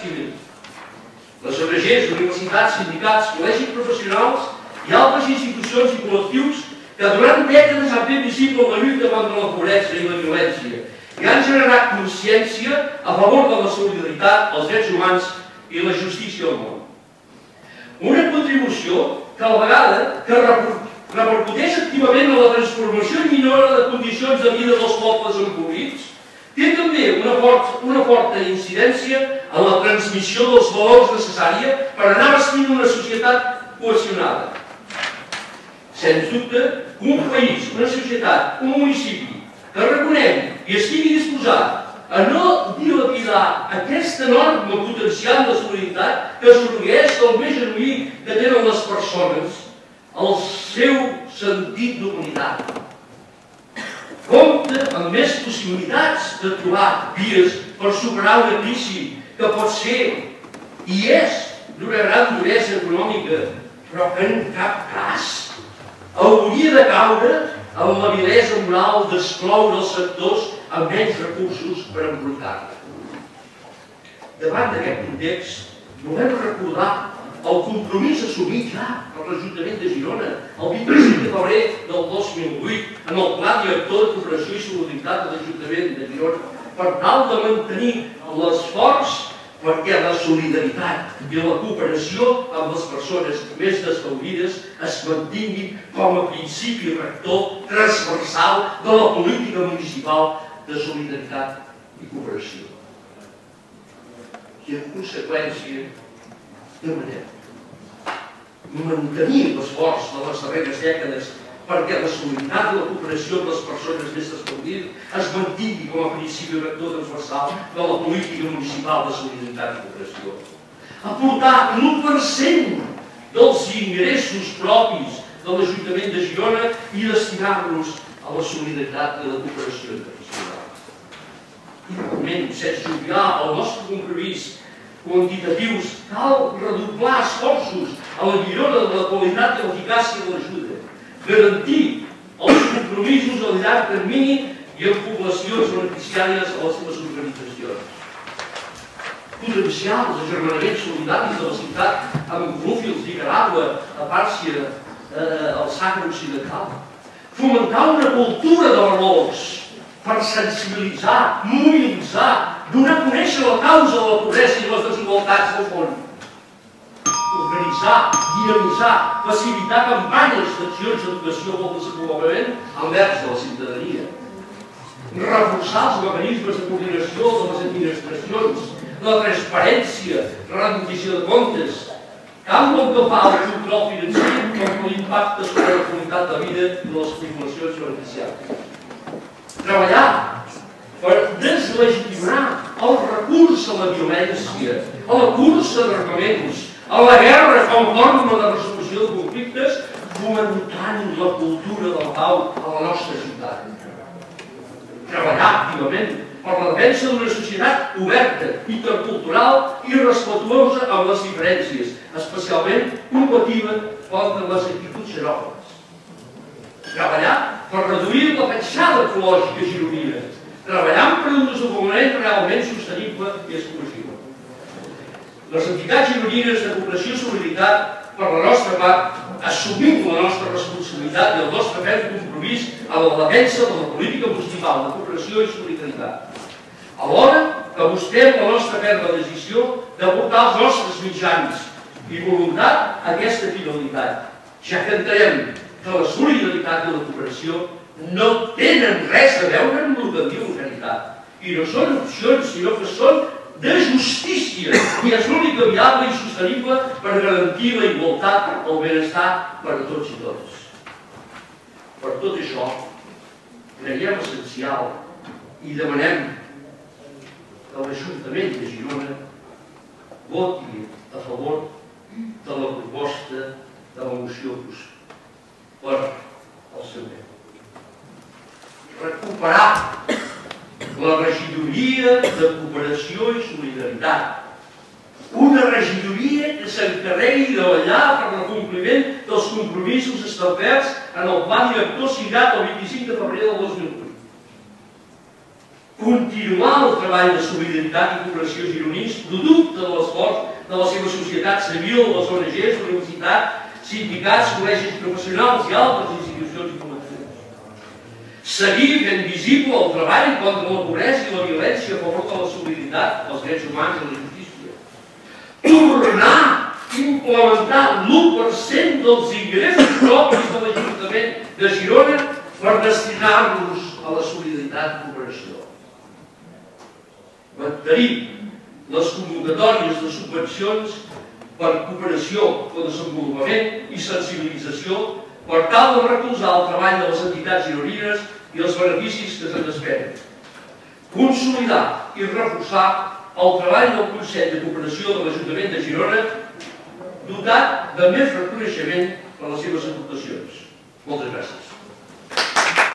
civils. Les ONGs, universitats, sindicats, col·legis professionals i altres institucions i col·lectius que durant dècades han fet visible la lluita contra la pobresa i la violència i han generat consciència a favor de la solidaritat, els drets humans i la justícia al món. Una contribució que a la vegada que repercuteix activament en la transformació i millora de condicions de vida dels pobles empobrits, té també una forta incidència en la transmissió dels valors necessària per anar vestint una societat cohesionada. Sens dubte, un país, una societat, un municipi que reconegui i estigui disposat a no dilapidar aquest enorme potencial de solidaritat que sorgeix del més genuí que tenen les persones, el seu sentit d'humanitat. Compte amb més possibilitats de trobar vies per superar una crisi que pot ser i és d'una gran duresa econòmica, però que en cap cas hauria de caure en la vilesa moral d'excloure els sectors amb menys recursos per enfrontar-la. Davant d'aquest context, volem recordar el compromís assumit ja per l'Ajuntament de Girona el 25 de febrer del 2008 en el Pla Director de Cooperació i Solidaritat de l'Ajuntament de Girona per tal de mantenir l'esforç perquè la solidaritat i la cooperació amb les persones més desfavorides es mantinguin com a principi rector transversal de la política municipal de solidaritat i cooperació. I en conseqüència, demanem mantenir l'esforç de les darreres dècades perquè la solidaritat i la cooperació amb les persones més desfavorides es mantingui com a principi rector transversal de la política municipal de solidaritat i cooperació. Aportar l'1% dels ingressos propis de l'Ajuntament de Girona i destinar-los a la solidaritat i la cooperació internacional. Igualment, sense oblidar el nostre compromís quantitatius, cal redoblar esforços a la millora de la qualitat i l'eficàcia de l'ajuda, garantir els compromisos a llarg termini i en poblacions beneficiàries a les seves organitzacions. Potenciar els agermanaments solidaris de la ciutat amb Bluefields, Nicaragua, a Pàrcia, al Sàhara Occidental. Fomentar una cultura de valors per sensibilitzar, mobilitzar, donar a conèixer la causa de la pobresa i les desigualtats del món. Organitzar, dinamitzar, facilitar campanyes d'accions d'educació pel desenvolupament envers de la ciutadania. Reforçar els mecanismes de coordinació de les administracions, la transparència, la rendició de comptes, tant pel que fa al control financer com per l'impacte sobre la qualitat de vida de les poblacions beneficiàries. Treballar per deslegitimar el recurs a la violència, a la cursa d'armaments, a la guerra com a forma de resolució de conflictes, fomentant la cultura de la pau a la nostra ciutat. Treballar activament per la defensa d'una societat oberta, intercultural i respetuosa amb les diferències, especialment combativa contra les actituds xenòfobes. Treballar per reduir la petjada ecològica gironina, treballant per un desenvolupament realment sostenible i exclusiu. Les entitats gironines de cooperació i solidaritat, per la nostra part, assumim la nostra responsabilitat i el nostre ferm compromís a la defensa de la política municipal de cooperació i solidaritat. Alhora que busquem la nostra ferma decisió d'aportar els nostres mitjans i voluntat a aquesta finalitat, ja que entenem que la solidaritat i la cooperació no tenen res a veure amb el que en diu caritat i no són opcions, sinó que són de justícia i és l'única viable i sostenible per garantir la igualtat, el benestar per a tots i totes. Per tot això, creiem essencial i demanem que l'Ajuntament de Girona voti a favor de la proposta de la moció per al seu bé. Recuperar la regidoria de cooperació i solidaritat. Una regidoria que s'encarregui de vetllar per l'acompliment dels compromisos establerts en el pla director signat el 25 de febrer del 2008. Continuar el treball de solidaritat i cooperació gironins, producte de les de la seva societat civil, les ONGs, universitats, sindicats, col·legis professionals i altres institucions i col·lectius. Seguir fent visible el treball contra la pobresa i la violència a favor de la solidaritat, els drets humans i la justícia. Tornar a implementar l'1% dels ingressos propis de l'Ajuntament de Girona per destinar-los a la solidaritat i cooperació. Mantenir les convocatòries de subvencions per cooperació o desenvolupament i sensibilització per tal de recolzar el treball de les entitats gironines i els beneficis que se'n desprenen. Consolidar i reforçar el treball del Consell de Cooperació de l'Ajuntament de Girona dotat de més reconeixement per les seves aportacions. Moltes gràcies.